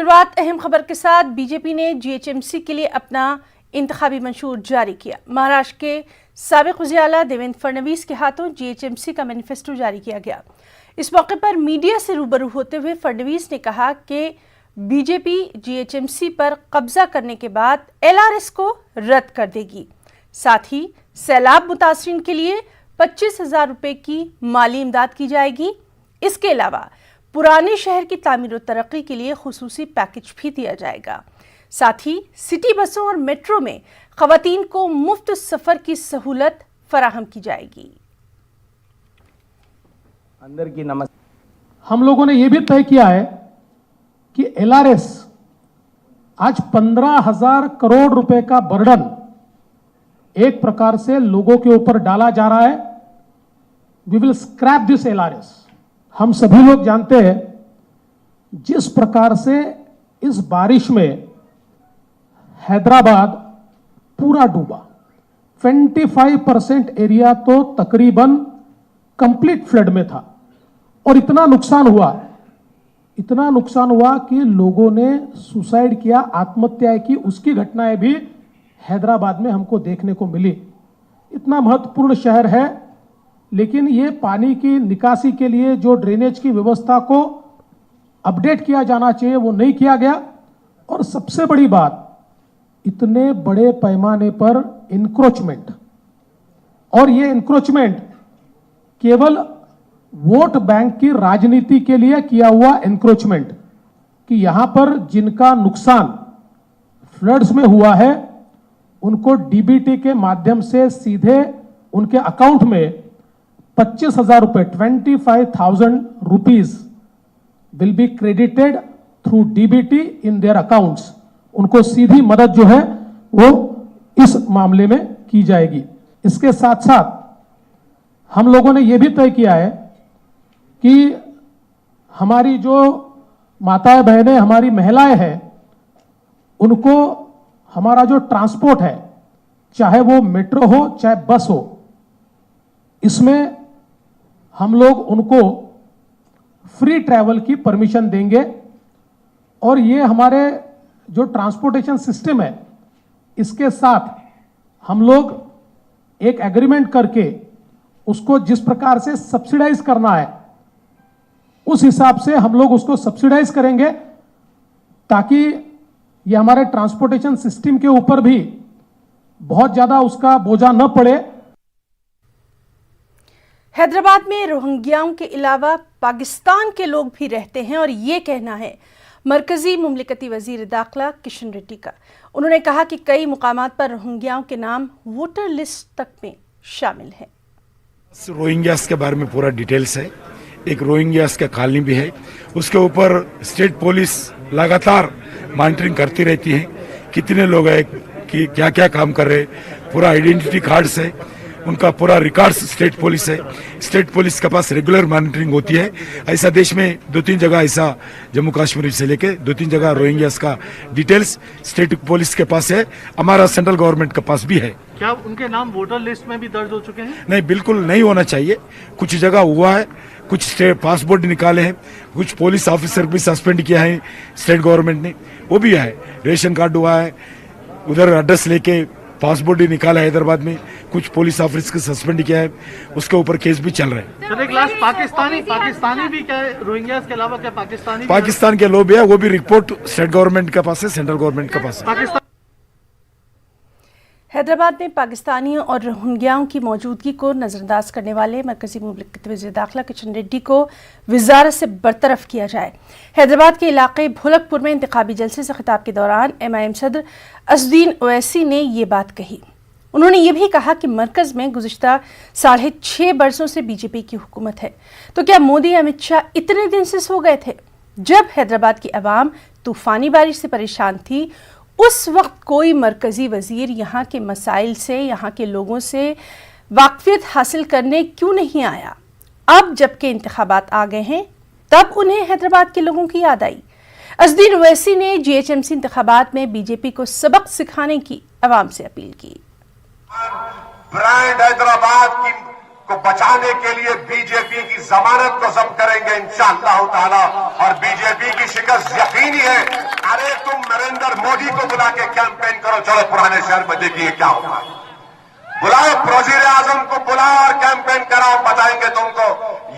शुरुआत अहम खबर के साथ। बीजेपी ने जीएचएमसी के लिए अपना इंतखाबी मंशूर जारी किया। महाराष्ट्र के साबिक वज़ीर-ए-आला देवेंद्र फडणवीस के हाथों जीएचएमसी का मैनिफेस्टो जारी किया गया। इस मौके पर मीडिया से रूबरू होते हुए फडणवीस ने कहा कि बीजेपी जीएचएमसी पर कब्जा करने के बाद एलआरएस को रद्द कर देगी। साथ ही सैलाब मुतासरीन के लिए 25,000 रुपए की माली इमदाद की जाएगी। इसके अलावा पुराने शहर की तामीर और तरक्की के लिए खुसूसी पैकेज भी दिया जाएगा। साथ ही सिटी बसों और मेट्रो में खवातीन को मुफ्त सफर की सहूलत फराहम की जाएगी। अंदर की नमस्ते। हम लोगों ने यह भी तय किया है कि एलआरएस आज 15,000 करोड़ रुपए का बर्डन एक प्रकार से लोगों के ऊपर डाला जा रहा है। We will scrap this LRS. हम सभी लोग जानते हैं जिस प्रकार से इस बारिश में हैदराबाद पूरा डूबा, 25% एरिया तो तकरीबन कंप्लीट फ्लड में था और इतना नुकसान हुआ कि लोगों ने सुसाइड किया, आत्महत्या की। उसकी घटनाएं भी हैदराबाद में हमको देखने को मिली। इतना महत्वपूर्ण शहर है, लेकिन ये पानी की निकासी के लिए जो ड्रेनेज की व्यवस्था को अपडेट किया जाना चाहिए वो नहीं किया गया। और सबसे बड़ी बात, इतने बड़े पैमाने पर इंक्रोचमेंट, और ये इंक्रोचमेंट केवल वोट बैंक की राजनीति के लिए किया हुआ इंक्रोचमेंट, कि यहां पर जिनका नुकसान फ्लड्स में हुआ है उनको डीबीटी के माध्यम से सीधे उनके अकाउंट में 25,000 रुपए 25,000 rupees will be credited through DBT in their accounts. उनको सीधी मदद जो है वो इस मामले में की जाएगी। इसके साथ साथ हम लोगों ने यह भी तय किया है कि हमारी जो माताएं बहनें, हमारी महिलाएं हैं, उनको हमारा जो ट्रांसपोर्ट है, चाहे वो मेट्रो हो चाहे बस हो, इसमें हम लोग उनको फ्री ट्रैवल की परमिशन देंगे। और ये हमारे जो ट्रांसपोर्टेशन सिस्टम है, इसके साथ हम लोग एक एग्रीमेंट करके उसको जिस प्रकार से सब्सिडाइज करना है उस हिसाब से हम लोग उसको सब्सिडाइज करेंगे, ताकि ये हमारे ट्रांसपोर्टेशन सिस्टम के ऊपर भी बहुत ज्यादा उसका बोझा न पड़े। हैदराबाद में रोहिंग्याओं के अलावा पाकिस्तान के लोग भी रहते हैं और ये कहना है मरकजी मुमलिकती वजीर दाखिला किशन रेड्डी का। उन्होंने कहा कि कई मुकामात पर रोहिंग्याओं के नाम वोटर लिस्ट तक में शामिल है। रोहिंग्यास के बारे में पूरा डिटेल्स है। एक रोहिंग्यास का कॉलोनी भी है, उसके ऊपर स्टेट पुलिस लगातार मॉनिटरिंग करती रहती है, कितने लोग हैं कि क्या क्या काम कर रहे, पूरा आइडेंटिटी कार्ड्स है, उनका पूरा रिकॉर्ड्स स्टेट पुलिस है। स्टेट पुलिस के पास रेगुलर मॉनिटरिंग होती है। ऐसा देश में 2-3 जगह ऐसा जम्मू कश्मीर से लेके 2-3 जगह रोहिंग्यास का डिटेल्स स्टेट पुलिस के पास है, हमारा सेंट्रल गवर्नमेंट के पास भी है। क्या उनके नाम वोटर लिस्ट में भी दर्ज हो चुके हैं? नहीं, बिल्कुल नहीं होना चाहिए। कुछ जगह हुआ है, कुछ स्टेट पासपोर्ट निकाले हैं, कुछ पुलिस ऑफिसर भी सस्पेंड किया है स्टेट गवर्नमेंट ने, वो भी है। रेशन कार्ड हुआ है, उधर एड्रेस लेके पासपोर्ट ही निकाला है हैदराबाद में, कुछ पुलिस ऑफिसर को सस्पेंड किया है, उसके ऊपर केस भी चल रहे हैं। सर, एक लास्ट पाकिस्तानी भी क्या है? रोहिंग्यास के अलावा क्या पाकिस्तान के लोग भी है, वो भी रिपोर्ट स्टेट गवर्नमेंट के पास है, सेंट्रल गवर्नमेंट के पास है। हैदराबाद में पाकिस्तानियों और रोहिंग्याओं की मौजूदगी को नजरअंदाज करने वाले मरकजी मुमलिकती वज़ीर दाखिला किशन रेड्डी को वजारत से बरतरफ किया जाए। हैदराबाद के इलाके भोलकपुर में इंतखाबी जलसे से खिताब के दौरान MIM सदर असदुद्दीन ओवैसी ने ये बात कही। उन्होंने ये भी कहा कि मरकज में गुज़िश्ता 6.5 बरसों से बीजेपी की हुकूमत है, तो क्या मोदी अमित शाह इतने दिन से सो गए थे? जब हैदराबाद की आवाम तूफानी बारिश से परेशान थी, उस वक्त कोई मरकजी वजीर यहाँ के मसाइल से, यहाँ के लोगों से वाकफियत हासिल करने क्यों नहीं आया? अब जबकि इंतखाबात आ गए हैं, तब उन्हें हैदराबाद के लोगों की याद आई। असदुद्दीन ओवैसी ने GHMC इंतखाबात में बीजेपी को सबक सिखाने की आवाम से अपील की। ब्रांड हैदराबाद को बचाने के लिए बीजेपी की जमानत को जब्त करेंगे इंशाअल्लाह ताला, और बीजेपी की शिकस्त यकीनी है। अरे तुम नरेंद्र मोदी को बुला के कैंपेन करो, चलो पुराने शहर में देखिए क्या होता है। बुलाओ वजीर आजम को, बुलाओ और कैंपेन कराओ, बताएंगे तुमको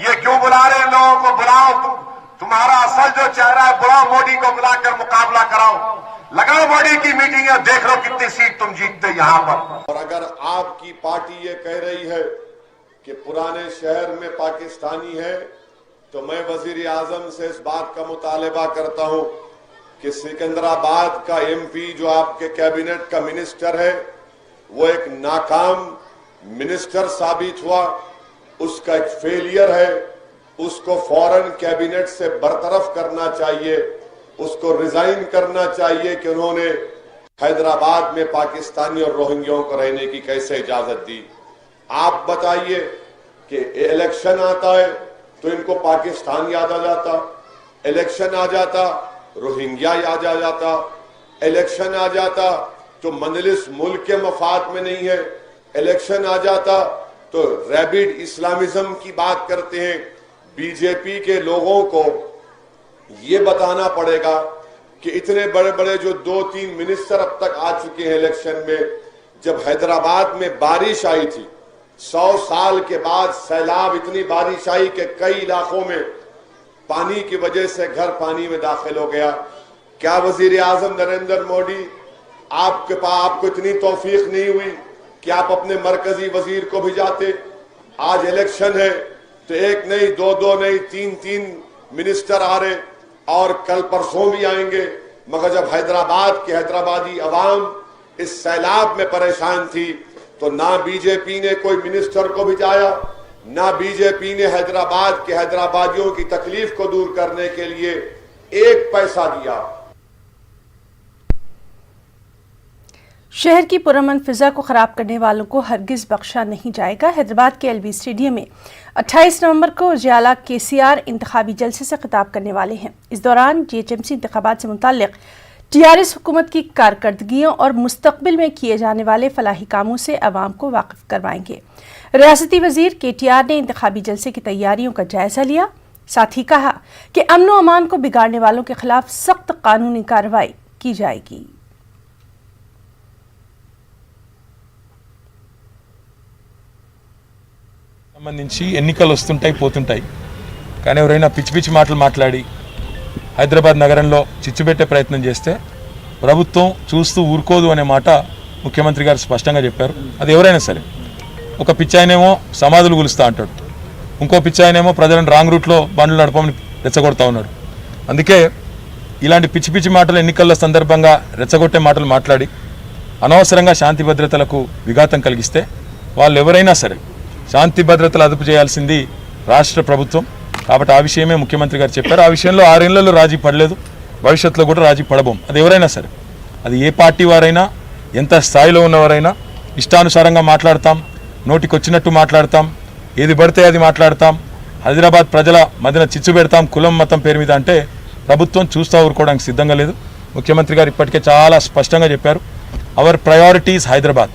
ये क्यों बुला रहे हैं लोगों को। बुलाओ, तुम्हारा असल जो चेहरा है, बुलाओ मोदी को बुलाकर मुकाबला कराओ, लगाओ मोदी की मीटिंग है, देख लो कितनी सीट तुम जीतते यहां पर। और अगर आपकी पार्टी ये कह रही है कि पुराने शहर में पाकिस्तानी है, तो मैं वजीर आजम से इस बात का मुतालबा करता हूं कि सिकंदराबाद का एमपी जो आपके कैबिनेट का मिनिस्टर है, वो एक नाकाम मिनिस्टर साबित हुआ, उसका एक फेलियर है, उसको फौरन कैबिनेट से बरतरफ करना चाहिए, उसको रिजाइन करना चाहिए कि उन्होंने हैदराबाद में पाकिस्तानी और रोहिंग्याओं को रहने की कैसे इजाजत दी। आप बताइए कि इलेक्शन आता है तो इनको पाकिस्तान याद आ जाता, इलेक्शन आ जाता रोहिंग्या याद आ जाता, इलेक्शन आ जाता तो मजलिस मुल्क के मफाद में नहीं है, इलेक्शन आ जाता तो रैबिड इस्लामिज्म की बात करते हैं। बीजेपी के लोगों को ये बताना पड़ेगा कि इतने बड़े बड़े जो 2-3 मिनिस्टर अब तक आ चुके हैं इलेक्शन में, जब हैदराबाद में बारिश आई थी, 100 साल के बाद सैलाब, इतनी बारिश आई कि कई इलाकों में पानी की वजह से घर पानी में दाखिल हो गया। क्या वजीर आजम नरेंद्र मोदी आपको इतनी तौफीक नहीं हुई कि आप अपने मरकजी वजीर को भिजाते? आज इलेक्शन है तो एक नहीं, 2-2 नहीं, 3-3 मिनिस्टर आ रहे और कल परसों भी आएंगे। मगर जब हैदराबाद के हैदराबादी अवाम इस सैलाब में परेशान थी तो ना बीजेपी ने कोई मिनिस्टर को भिजाया, ना बीजेपी ने हैदराबाद के हैदराबादियों की तकलीफ को दूर करने के लिए एक पैसा दिया। शहर की पुरअमन फिजा को खराब करने वालों को हरगिज बख्शा नहीं जाएगा। हैदराबाद के एलबी स्टेडियम में 28 नवंबर को उजियाला केसीआर इंतखाबी जलसे से खिताब करने वाले हैं। इस दौरान जीएचएमसी इंतखाबात से मुताल्लिक टीआरएस हुकूमत की कारकर्दगियों और मुस्तकबिल में किए जाने वाले फलाही कामों से अवाम को वाकिफ करवाएंगे। रियासती वजीर केटीआर ने इंतखाबी जलसे की तैयारियों का जायजा लिया, साथ ही कहा कि अमन व अमान को बिगाड़ने वालों के खिलाफ सख्त कानूनी कार्रवाई की जाएगी। సంబంధించి ఎన్నికలు వస్తుంటాయి పోతుంటాయి, కానీ ఎవరైనా పిచ్చి పిచ్చి మాటలు మాట్లాడి హైదరాబాద్ నగరంలో చిచ్చుపెట్టే ప్రయత్నం చేస్తే ప్రభుత్వం చూస్తూ ఊరుకోదు అనే మాట ముఖ్యమంత్రి గారు స్పష్టంగా చెప్పారు. అది ఎవరైనా సరే, ఒక పిచ్చాయనేమో సమాధులు గులుస్తా అంటాడు, ఇంకో పిచ్చాయనేమో ప్రజలను రాంగ్ రూట్లో బండ్లు నడపమని రెచ్చగొడతా ఉన్నాడు. అందుకే ఇలాంటి పిచ్చి పిచ్చి మాటలు ఎన్నికల సందర్భంగా రెచ్చగొట్టే మాటలు మాట్లాడి అనవసరంగా శాంతి భద్రతలకు విఘాతం కలిగిస్తే వాళ్ళు ఎవరైనా సరే శాంతి భద్రతలు అదుపు చేయాల్సింది రాష్ట్ర ప్రభుత్వం. కాబట్టి ఆ విషయమే ముఖ్యమంత్రి గారు చెప్పారు. ఆ విషయంలో 6 ఏళ్లలో రాజీ పడలేదు, భవిష్యత్తులో కూడా రాజీ పడబోం. అది ఎవరైనా సరే, అది ఏ పార్టీ వారైనా, ఎంత స్థాయిలో ఉన్నవారైనా ఇష్టానుసారంగా మాట్లాడతాం, నోటికొచ్చినట్టు మాట్లాడతాం, ఏది పడితే అది మాట్లాడతాం, హైదరాబాద్ ప్రజల మధ్యన చిచ్చు పెడతాం కులం మతం పేరు మీద అంటే ప్రభుత్వం చూస్తూ ఊరుకోవడానికి సిద్ధంగా లేదు. ముఖ్యమంత్రి గారు ఇప్పటికే చాలా స్పష్టంగా చెప్పారు, our priorities Hyderabad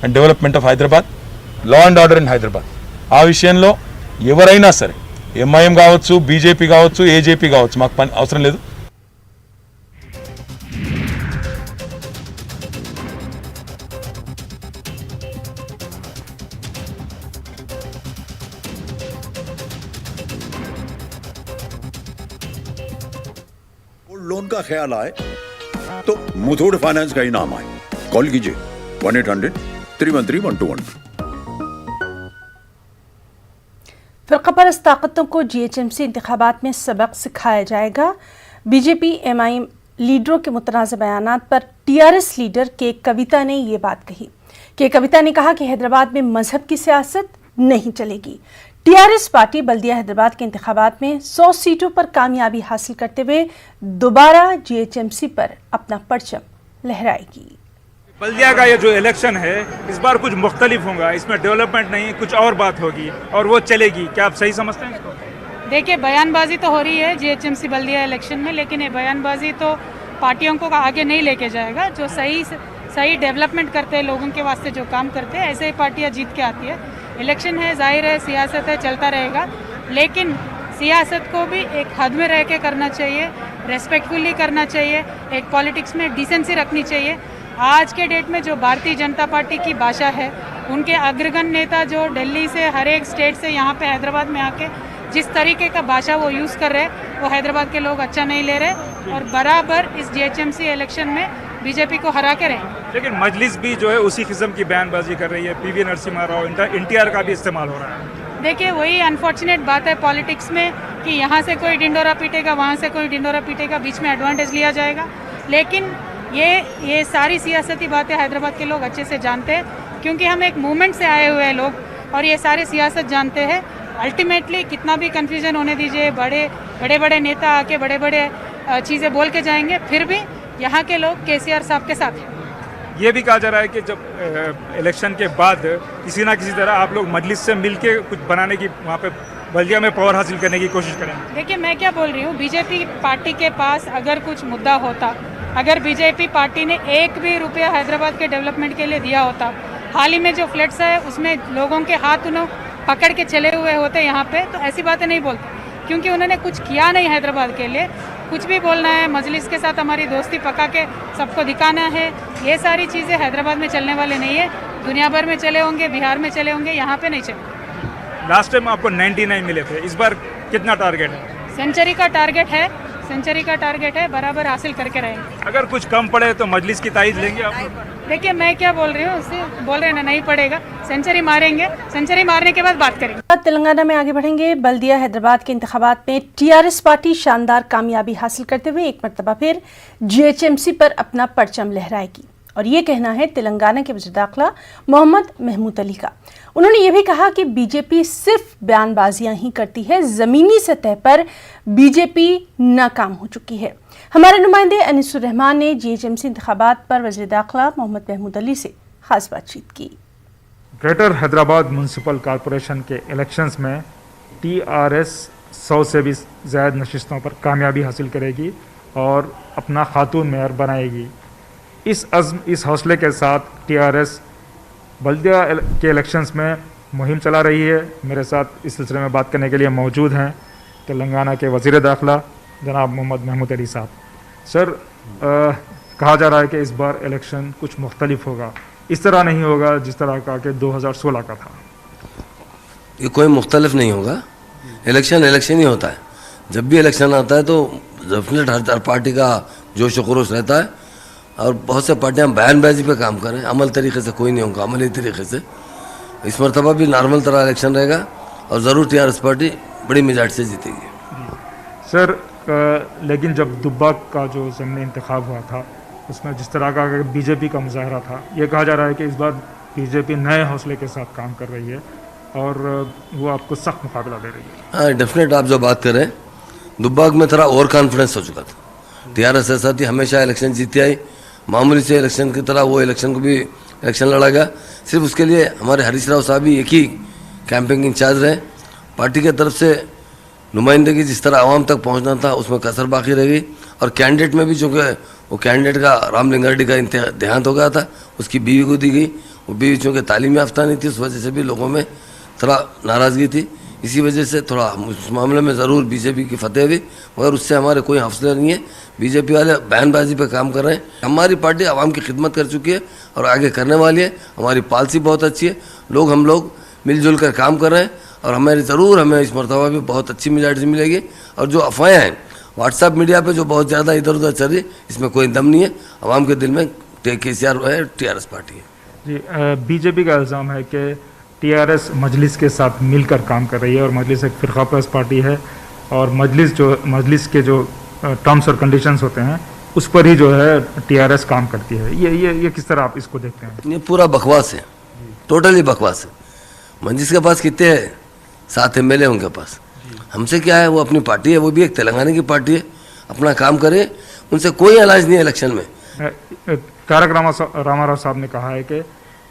and development of Hyderabad, law and order in Hyderabad. ఆ విషయంలో ఎవరైనా సరే, ఎంఐఎం కావచ్చు, బీజేపీ కావచ్చు, ఏజేపీ కావచ్చు, మాకు పని అవసరం లేదు. लोन का ख्याल आए तो मुथूट फाइनेंस का ही नाम आए। कॉल कीजिए 1-800-313-1212। फिरका परस्त ताकतों को जीएचएमसी इंतखाबात में सबक सिखाया जाएगा। बीजेपी एमआईएम लीडरों के मुतनाज़ बयानात पर टीआरएस लीडर के कविता ने ये बात कही। के कविता ने कहा कि हैदराबाद में मजहब की सियासत नहीं चलेगी। टीआरएस पार्टी बल्दिया हैदराबाद के इंतखाबात में 100 सीटों पर कामयाबी हासिल करते हुए दोबारा जीएचएमसी पर अपना परचम लहराएगी। बल्दिया का ये जो इलेक्शन है इस बार कुछ मुख्तलिफ होगा, इसमें डेवलपमेंट नहीं, कुछ और बात होगी और वो चलेगी। क्या आप सही समझते हैं इसको? देखिए, बयानबाजी तो हो रही है जीएचएमसी बल्दिया इलेक्शन में, लेकिन ये बयानबाजी तो पार्टियों को आगे नहीं लेके जाएगा। जो सही डेवलपमेंट करते हैं, लोगों के वास्ते जो काम करते हैं, ऐसे ही पार्टियां जीत के आती है। इलेक्शन है, जाहिर है, सियासत है, चलता रहेगा, लेकिन सियासत को भी एक हद में रह के करना चाहिए। रेस्पेक्टफुली करना चाहिए, एक पॉलिटिक्स में डिसेंसी रखनी चाहिए। आज के डेट में जो भारतीय जनता पार्टी की भाषा है, उनके अग्रगण्य नेता जो दिल्ली से हर एक स्टेट से यहाँ पे हैदराबाद में आके जिस तरीके का भाषा वो यूज़ कर रहे हैं, वो हैदराबाद के लोग अच्छा नहीं ले रहे और बराबर इस जीएचएमसी इलेक्शन में बीजेपी को हरा के रहेंगे। लेकिन मजलिस भी जो है उसी किस्म की बयानबाजी कर रही है, पीवी नरसिम्हा राव, एनटीआर का भी इस्तेमाल हो रहा है। देखिए, वही अनफॉर्चुनेट बात है पॉलिटिक्स में कि यहाँ से कोई डिंडोरा पीटेगा, वहाँ से कोई डिंडोरा पीटेगा, बीच में एडवांटेज लिया जाएगा। लेकिन ये सारी सियासती बातें हैदराबाद के लोग अच्छे से जानते हैं, क्योंकि हम एक मूवमेंट से आए हुए हैं लोग और ये सारे सियासत जानते हैं। अल्टीमेटली कितना भी कन्फ्यूजन होने दीजिए, बड़े नेता आके बड़े चीज़ें बोल के जाएंगे, फिर भी यहाँ के लोग केसीआर साहब के साथ हैं। ये भी कहा जा रहा है कि जब इलेक्शन के बाद किसी ना किसी तरह आप लोग मजलिस से मिलके कुछ बनाने की, वहाँ पे बल्दिया में पावर हासिल करने की कोशिश करेंगे। देखिए, मैं क्या बोल रही हूँ, बीजेपी पार्टी के पास अगर कुछ मुद्दा होता, अगर बीजेपी पार्टी ने एक भी रुपया हैदराबाद के डेवलपमेंट के लिए दिया होता, हाल ही में जो फ्लड्स है उसमें लोगों के हाथ उन्होंने पकड़ के चले हुए होते यहाँ पे, तो ऐसी बातें नहीं बोलते, क्योंकि उन्होंने कुछ किया नहीं हैदराबाद के लिए। कुछ भी बोलना है, मजलिस के साथ हमारी दोस्ती पका के सबको दिखाना है, ये सारी चीज़ें हैदराबाद में चलने वाले नहीं है। दुनिया भर में चले होंगे, बिहार में चले होंगे, यहाँ पे नहीं चले। लास्ट टाइम आपको 99 मिले थे, इस बार कितना टारगेट है? सेंचुरी का टारगेट है, बराबर हासिल करके रहेंगे। अगर कुछ कम पड़े तो मजलिस की तायीद लेंगे आप? देखिए, मैं क्या बोल रही हूँ, उससे बोल रहे हैं नहीं पड़ेगा, सेंचुरी मारेंगे, सेंचुरी मारने के बाद बात करेंगे। तेलंगाना में आगे बढ़ेंगे। बल्दिया हैदराबाद के इंतखाबात में टीआरएस पार्टी शानदार कामयाबी हासिल करते हुए एक मरतबा फिर जीएचएमसी पर अपना परचम लहराएगी, और ये कहना है तेलंगाना के वज़ीर दाखिला मोहम्मद महमूद अली का। उन्होंने ये भी कहा कि बीजेपी सिर्फ बयानबाजियां ही करती है, ज़मीनी सतह पर बीजेपी नाकाम हो चुकी है। हमारे नुमाइंदे अनीसुर रहमान ने जीएचएमसी इंतखाबात पर वज़ीर दाखिला मोहम्मद महमूद अली से खास बातचीत की। ग्रेटर हैदराबाद म्यूनसिपल कॉरपोरेशन के इलेक्शंस में टीआरएस 100 से भी ज़्यादा नशिस्तों पर कामयाबी हासिल करेगी और अपना खातून मेयर बनाएगी। इस हौसले के साथ टीआरएस बल्दिया के इलेक्शंस में मुहिम चला रही है। मेरे साथ इस सिलसिले में बात करने के लिए मौजूद हैं तेलंगाना के वज़ीर दाखिला जनाब मोहम्मद महमूद अली साहब। सर, कहा जा रहा है कि इस बार इलेक्शन कुछ मुख्तलिफ होगा, इस तरह नहीं होगा जिस तरह का कि 2016 का था। ये कोई मुख्तलिफ नहीं होगा, इलेक्शन ही होता है। जब भी इलेक्शन आता है तो डेफिनेट हर पार्टी का जोश व खरोश रहता है, और बहुत से पार्टियां बयानबाजी पे काम करें, अमल तरीके से कोई नहीं होगा, अमली तरीके से। इस मरतबा भी नॉर्मल तरह इलेक्शन रहेगा और ज़रूर टीआरएस पार्टी बड़ी मेजॉरिटी से जीतेगी। सर, लेकिन जब दुब्बा का जो ज़मीनी इंतखाब हुआ था उसमें जिस तरह का बीजेपी का मुजाहरा था, ये कहा जा रहा है कि इस बार बीजेपी नए हौसले के साथ काम कर रही है और वो आपको सख्त मुकाबला दे रही है। हाँ, डेफिनेट आप जो बात करें, दुब्बाक में थोड़ा ओवर कॉन्फिडेंस हो चुका था। टीआरएस ऐसा थी, हमेशा इलेक्शन जीती आई, मामूली से इलेक्शन की तरह वो इलेक्शन को भी इलेक्शन लड़ा गया। सिर्फ उसके लिए हमारे हरीश राव साहब भी एक ही कैंपेनिंग इंचार्ज रहे। पार्टी की तरफ से नुमाइंदगी जिस तरह आवाम तक पहुंचना था उसमें कसर बाकी रह गई, और कैंडिडेट में भी चूँकि वो कैंडिडेट का राम लिंगारेड्डी का देहांत हो गया था, उसकी बीवी को दी गई। वो बीवी चूँकि तालीम याफ्ता नहीं थी, उस वजह से भी लोगों में थोड़ा नाराज़गी थी। इसी वजह से थोड़ा उस मामले में ज़रूर बीजेपी की फतेह हुई, मगर उससे हमारे कोई हौसले नहीं है। बीजेपी वाले बयानबाजी पे काम कर रहे हैं। हमारी पार्टी आवाम की खिदमत कर चुकी है और आगे करने वाली है। हमारी पॉलिसी बहुत अच्छी है, हम लोग मिलजुल कर काम कर रहे हैं, और हमें इस मरतबा भी बहुत अच्छी मेजॉरिटी मिलेगी। और जो अफवाहें हैं व्हाट्सएप मीडिया पे जो बहुत ज़्यादा इधर उधर चल रही, इसमें कोई दम नहीं है। आवाम के दिल में केसीआर है, टीआरएस पार्टी है। जी, बीजेपी का इल्ज़ाम है कि टीआरएस मजलिस के साथ मिलकर काम कर रही है, और मजलिस एक फ़िरक़ा परस्त पार्टी है, और मजलिस के जो टर्म्स और कंडीशंस होते हैं उस पर ही जो है टीआरएस काम करती है। ये किस तरह आप इसको देखते हैं? ये पूरा बकवास है, टोटली बकवास है। मजलिस के पास कितने 7 MLA उनके पास, हमसे क्या है? वो अपनी पार्टी है, वो भी एक तेलंगाना की पार्टी है, अपना काम करे, उनसे कोई अलायंस नहीं है इलेक्शन में। तारक रामाराव साहब ने कहा है कि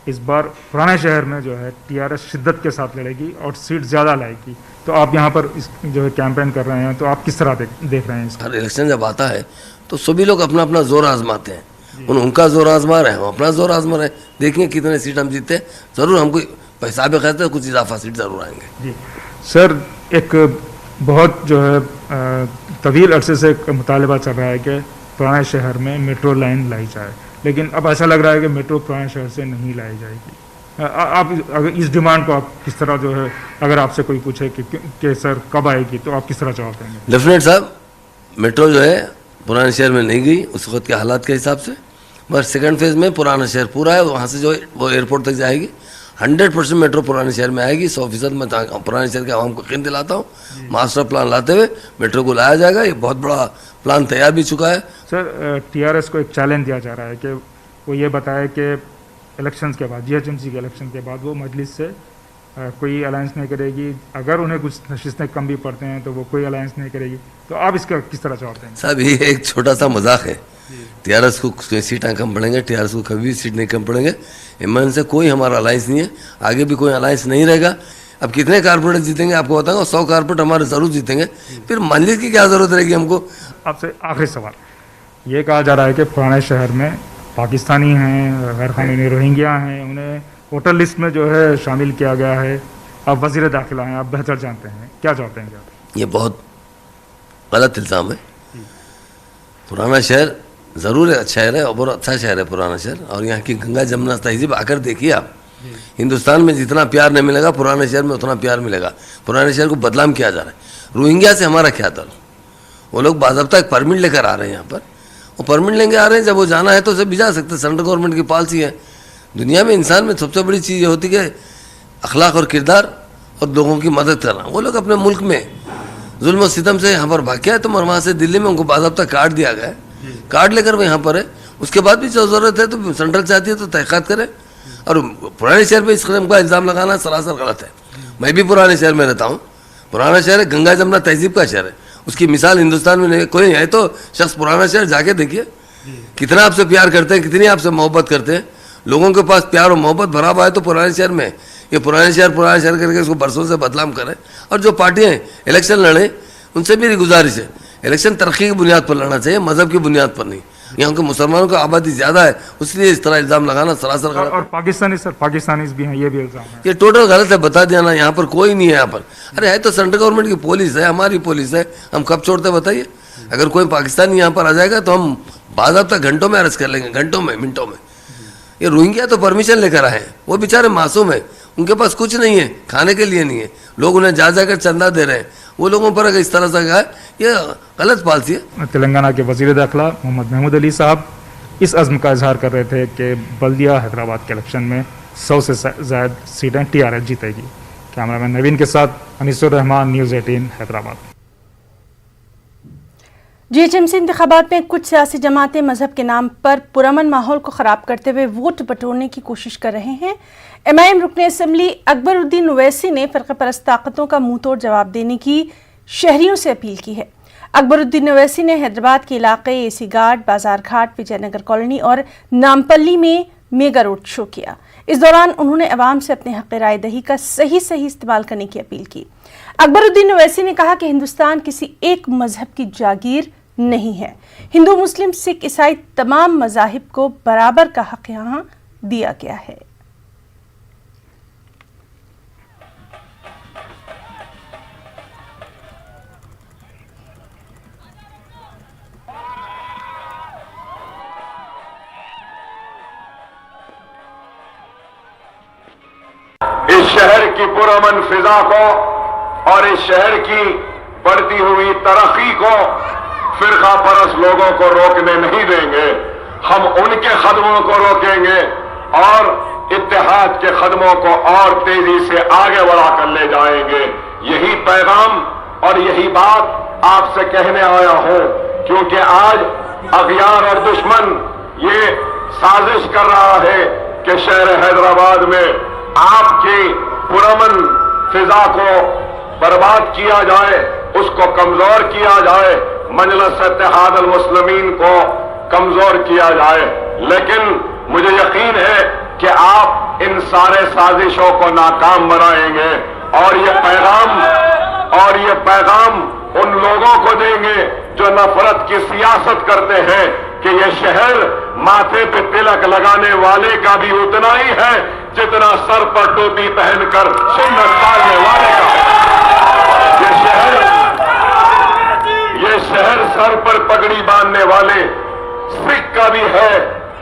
इस बार पुराने शहर में जो है टीआरएस शिद्दत के साथ लड़ेगी और सीट ज़्यादा लाएगी। तो आप यहाँ पर जो है कैंपेन कर रहे हैं, तो आप किस तरह देख रहे हैं इसको? हर इलेक्शन जब आता है तो सभी लोग अपना अपना जोर आजमाते हैं। उनका जोर आजमा रहे हैं, हम अपना जोर आजमा रहे हैं। देखेंगे कितने सीट हम जीतते हैं, ज़रूर हमको पैसा भी कहते हैं, कुछ इजाफा सीट ज़रूर आएंगे। जी सर, एक बहुत जो है तवील अरसे से मुतालबा चल रहा है कि पुराने शहर में मेट्रो लाइन लाई जाए, लेकिन अब ऐसा लग रहा है कि मेट्रो पुराने शहर से नहीं लाई जाएगी। आप अगर इस डिमांड को आप किस तरह जो है, अगर आपसे कोई पूछे कि सर कब आएगी, तो आप किस तरह जवाब देंगे? डेफिनेट साहब, मेट्रो जो है पुराने शहर में नहीं गई उस वक्त के हालात के हिसाब से, मगर सेकंड फेज में पुराना शहर पूरा है, वहाँ से जो है वो एयरपोर्ट तक जाएगी। 100% मेट्रो पुराने शहर में आएगी। 100% मैं पुराने शहर के आवाम को यकीन दिलाता हूँ, मास्टर प्लान लाते हुए मेट्रो को लाया जाएगा। ये बहुत बड़ा प्लान तैयार भी चुका है। सर, टीआरएस को एक चैलेंज दिया जा रहा है कि वो ये बताए कि इलेक्शंस के बाद, जीएचएमसी के इलेक्शन के बाद वो मजलिस से कोई अलायंस नहीं करेगी। अगर उन्हें कुछ नशिस्तें कम भी पड़ते हैं तो वो कोई अलायंस नहीं करेगी। तो आप इसका किस तरह जवाब देंगे? साहब, ये एक छोटा सा मजाक है। टीआरएस को सीटें कम पड़ेंगे, टीआरएस को कभी भी सीट नहीं कम पड़ेंगे। इमरान से कोई हमारा अलायंस नहीं है, आगे भी कोई अलायंस नहीं रहेगा। अब कितने कारपोरेट जीतेंगे आपको बताऊंगा, 100 कारपोरेट हमारे जरूर जीतेंगे, फिर मजलिस की क्या जरूरत रहेगी हमको। आपसे आखिरी सवाल, ये कहा जा रहा है कि पुराने शहर में पाकिस्तानी हैं, गैर कानूनी रोहिंग्या हैं, उन्हें वोटर लिस्ट में जो है शामिल किया गया है। आप वज़ीर दाखिला हैं, आप बेहतर जानते हैं, क्या चाहते हैं आप? ये बहुत गलत इल्ज़ाम है। पुराना शहर ज़रूर है, शहर है और बहुत अच्छा शहर है पुराना शहर। और यहाँ की गंगा जमुना तहजीब आकर देखिए आप, हिंदुस्तान में जितना प्यार नहीं मिलेगा पुराने शहर में उतना प्यार मिलेगा। पुराने शहर को बदनाम किया जा रहा है। रोहिंग्या से हमारा क्या ताल्लुक? वो लोग बाज़ाब्ता एक परमिट लेकर आ रहे हैं यहाँ पर, वो परमिट लेंगे आ रहे हैं, जब वो जाना है तो उसे भी जा सकते हैं। सेंट्रल गवर्नमेंट की पॉलिसी है। दुनिया में इंसान में सबसे बड़ी चीज़ ये होती है कि अखलाक और किरदार और लोगों की मदद करना। वो लोग अपने मुल्क में जुल्म और सितम से यहाँ पर भाग गया है, तो वहाँ से दिल्ली में उनको बाज़ाब्ता कार्ड दिया गया है, कार्ड लेकर वो यहाँ पर है। उसके बाद भी जो ज़रूरत है तो सेंट्रल चाहती है तो तहक़ीक़ात करे। और पुराने शहर पर इस किस्म का इल्ज़ाम लगाना सरासर गलत है। मैं भी पुराने शहर में रहता हूँ। पुराना शहर है, गंगा जमुना तहजीब का शहर है, उसकी मिसाल हिंदुस्तान में नहीं। कोई है तो शख्स पुराना शहर जाके देखिए, कितना आपसे प्यार करते हैं, कितनी आपसे मोहब्बत करते हैं। लोगों के पास प्यार और मोहब्बत भरा हुआ है तो पुराने शहर में। ये पुराने शहर करके उसको बरसों से बदनाम करें। और जो पार्टियाँ इलेक्शन लड़ें उनसे मेरी गुजारिश है, इलेक्शन तरक्की की बुनियाद पर लड़ना चाहिए, मजहब की बुनियाद पर नहीं। यहाँ के मुसलमानों की आबादी ज़्यादा है, इसलिए इस तरह इल्ज़ाम लगाना सरासर गलत। और पाकिस्तानी सर, पाकिस्तानी भी हैं, ये भी इल्ज़ाम है। ये टोटल गलत है, बता दिया ना। यहाँ पर कोई नहीं है। यहाँ पर अरे है तो सेंट्रल गवर्नमेंट की पुलिस है, हमारी पुलिस है, हम कब छोड़ते बताइए। अगर कोई पाकिस्तानी यहाँ पर आ जाएगा तो हम बाज़ाब्ता घंटों में अरेस्ट कर लेंगे, घंटों में, मिनटों में। ये रोहिंग्या तो परमिशन लेकर आए हैं, वो बेचारे मासूम है, उनके पास कुछ नहीं है, खाने के लिए नहीं है, लोग उन्हें जा जाकर चंदा दे रहे हैं। वो लोगों पर अगर इस तरह से है, ये गलत पॉलिसी है। तेलंगाना के वज़ीर दाखिला मोहम्मद महमूद अली साहब इस अज़्म का इजहार कर रहे थे कि बल्दिया हैदराबाद के इलेक्शन में 100 से ज़्यादा सीटें टीआरएस जीतेगी। कैमरामैन नवीन के साथ अनीसुर रहमान, न्यूज़ 18 हैदराबाद। जीएचएमसी इंतखाबात में कुछ सियासी जमातें मजहब के नाम पर पुरअमन माहौल को ख़राब करते हुए वोट बटोरने की कोशिश कर रहे हैं। एमआईएम रुकने असम्बली अकबरुद्दीन ओवैसी ने फ़िरक़ा परस्त ताकतों का मुंह तोड़ जवाब देने की शहरियों से अपील की है। अकबरुद्दीन ओवैसी ने हैदराबाद के इलाके एसी घाट, बाजार घाट, विजयनगर कॉलोनी और नामपल्ली में मेगा रोड शो किया। इस दौरान उन्होंने अवाम से अपने हक़ राय दही का सही इस्तेमाल करने की अपील की। अकबरुद्दीन ओवैसी ने कहा कि हिंदुस्तान किसी एक मजहब की जागीर नहीं है। हिंदू, मुस्लिम, सिख, ईसाई तमाम मज़ाहिब को बराबर का हक़ यहाँ दिया गया है। इस शहर की पुरअमन फिजा को और इस शहर की बढ़ती हुई तरक्की को फिरका परस्त लोगों को रोकने नहीं देंगे। हम उनके कदमों को रोकेंगे और इत्तेहाद के कदमों को और तेजी से आगे बढ़ाकर ले जाएंगे। यही पैगाम और यही बात आपसे कहने आया हूं, क्योंकि आज अगयार और दुश्मन ये साजिश कर रहा है कि शहर हैदराबाद में आपकी पुरअमन फिजा को बर्बाद किया जाए, उसको कमजोर किया जाए, मजलिस इत्तेहाद अल मुस्लिमीन को कमजोर किया जाए। लेकिन मुझे यकीन है कि आप इन सारे साजिशों को नाकाम बनाएंगे और ये पैगाम उन लोगों को देंगे जो नफरत की सियासत करते हैं कि ये शहर माथे पे तिलक लगाने वाले का भी उतना ही है जितना सर पर टोपी पहनकर सुन्नत पालने वाले का है। ये शहर वाले सिख का भी है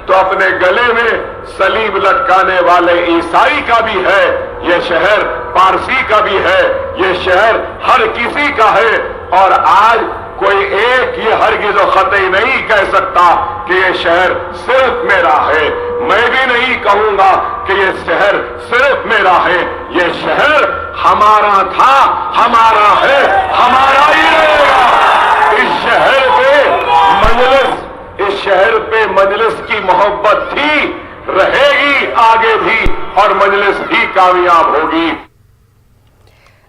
तो अपने गले में सलीब लटकाने वाले ईसाई का भी है। ये शहर पारसी का भी है, ये शहर हर किसी का है। और आज कोई एक ये हरगिज़ ख़तई नहीं कह सकता कि ये शहर सिर्फ मेरा है। मैं भी नहीं कहूंगा कि ये शहर सिर्फ मेरा है। ये शहर हमारा था, हमारा है, हमारा ही रहेगा। इस शहर पे मजलिस की मोहब्बत थी, रहेगी आगे भी, और मजलिस ही कामयाब होगी।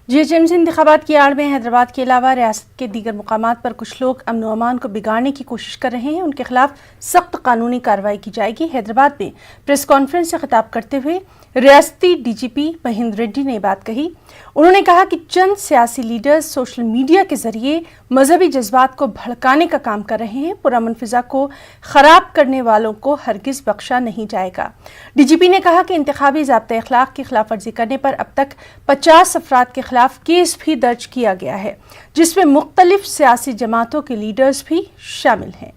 जीएचएमसी इंतखाबात की आड़ में हैदराबाद के अलावा रियासत के दीगर मुकामात पर कुछ लोग अमन व अमान को बिगाड़ने की कोशिश कर रहे हैं। उनके खिलाफ सख्त कानूनी कार्रवाई की जाएगी। हैदराबाद में प्रेस कॉन्फ्रेंस से खिताब करते हुए रियासती डीजीपी महेंद्र रेड्डी ने बात कही। उन्होंने कहा कि चंद सियासी लीडर्स सोशल मीडिया के जरिए मजहबी जज्बात को भड़काने का काम कर रहे हैं। पुरअमन फिजा को खराब करने वालों को हरगिज बख्शा नहीं जाएगा। डीजीपी ने कहा कि इंतखाबी ज़ाब्ता अखलाक की खिलाफ वर्जी करने पर अब तक 50 अफराद के खिलाफ केस भी दर्ज किया गया है, जिसमें मुख्तलिफ सियासी जमातों के लीडर्स भी शामिल हैं।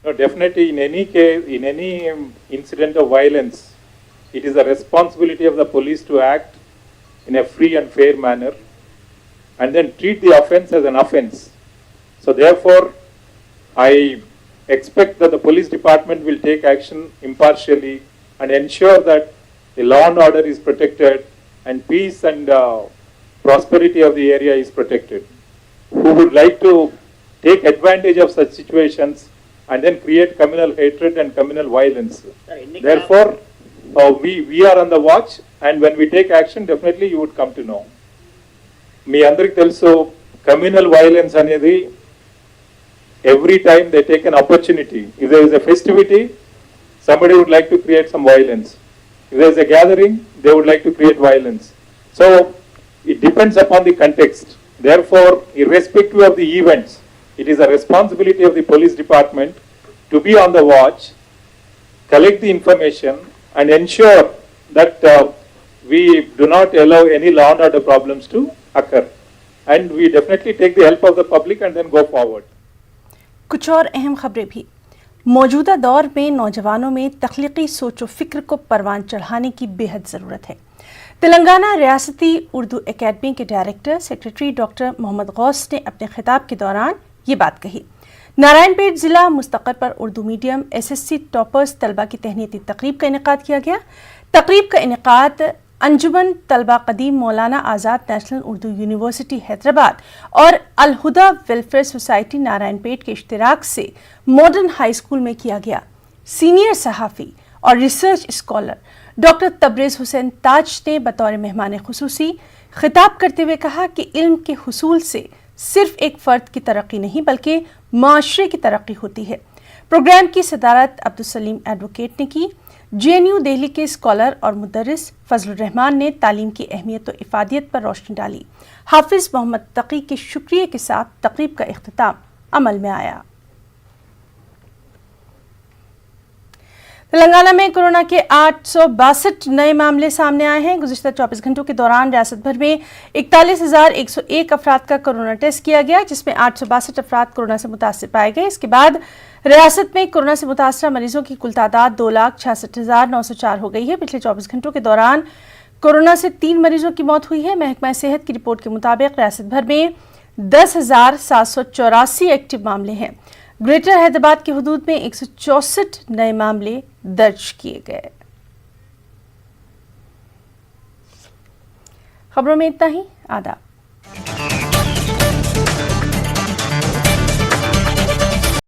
Definitely, in any incident of violence, it is the responsibility of the police to act in a free and fair manner, and then treat the offence as an offence. So, therefore, I expect that the police department will take action impartially and ensure that the law and order is protected and peace and prosperity of the area is protected. Who would like to take advantage of such situations and then create communal hatred and communal violence. Therefore, we are on the watch, and when we take action, definitely you would come to know. మీ అందరికి తెలుసు, communal violence అనేది every time they take an opportunity. If there is a festivity, somebody would like to create some violence. If there is a gathering, they would like to create violence. So it depends upon the context. Therefore, irrespective of the events, it is a responsibility of the police department to be on the watch, collect the information, and ensure that we do not allow any law and order problems to occur. And we definitely take the help of the public and then go forward. कुछ और अहम खबरें भी। मौजूदा दौर में नौजवानों में तख्लीकी सोच व फिक्र को परवान चढ़ाने की बेहद ज़रूरत है। तेलंगाना रियासती उर्दू एकेडमी के director secretary doctor Mohammad Ghouse ने अपने खिताब के दौरान ये बात कही। नारायणपेट ज़िला मुस्तक़र पर उर्दू मीडियम SSC टॉपर्स तलबा की तहनीती तकरीब का इनेकाद किया गया। तकरीब का इनेकाद अंजुमन तलबा कदीम मौलाना आज़ाद नेशनल उर्दू यूनिवर्सिटी हैदराबाद और अल हुदा वेलफेयर सोसाइटी नारायणपेट के इश्तिराक से मॉडर्न हाई स्कूल में किया गया। सीनियर सहाफ़ी और research scholar doctor Tabrez Hussain Taj ने बतौर मेहमान खुसूसी खिताब करते हुए कहा कि इल्म के हुसूल से सिर्फ एक फ़र्द की तरक्की नहीं बल्कि माशरे की तरक्की होती है। प्रोग्राम की सदारत अब्दुल सलीम एडवोकेट ने की। JNU दिल्ली के स्कॉलर और मुदर्रिस फजलुर रहमान ने तालीम की अहमियत और इफादियत पर रोशनी डाली। हाफिज़ मोहम्मद तकी के शुक्रिया के साथ तकरीब का इख्तिताम अमल में आया। तेलंगाना में कोरोना के 862 नए मामले सामने आए हैं। गुज़िश्ता 24 घंटों के दौरान रियासत भर में 41,101 अफराद का कोरोना टेस्ट किया गया, जिसमें 862 अफराद कोरोना से मुतासिर पाए गए। इसके बाद रियासत में कोरोना से मुतासरा मरीजों की कुल तादाद 2,66,904 हो गई है। पिछले 24 घंटों के दौरान कोरोना से 3 मरीजों की मौत हुई है। महकमा सेहत की रिपोर्ट के मुताबिक रियासत भर में 10,784 एक्टिव मामले हैं। ग्रेटर हैदराबाद के हुदूद में 164 नए मामले दर्ज किए गए। खबरों में इतना ही। आदाब।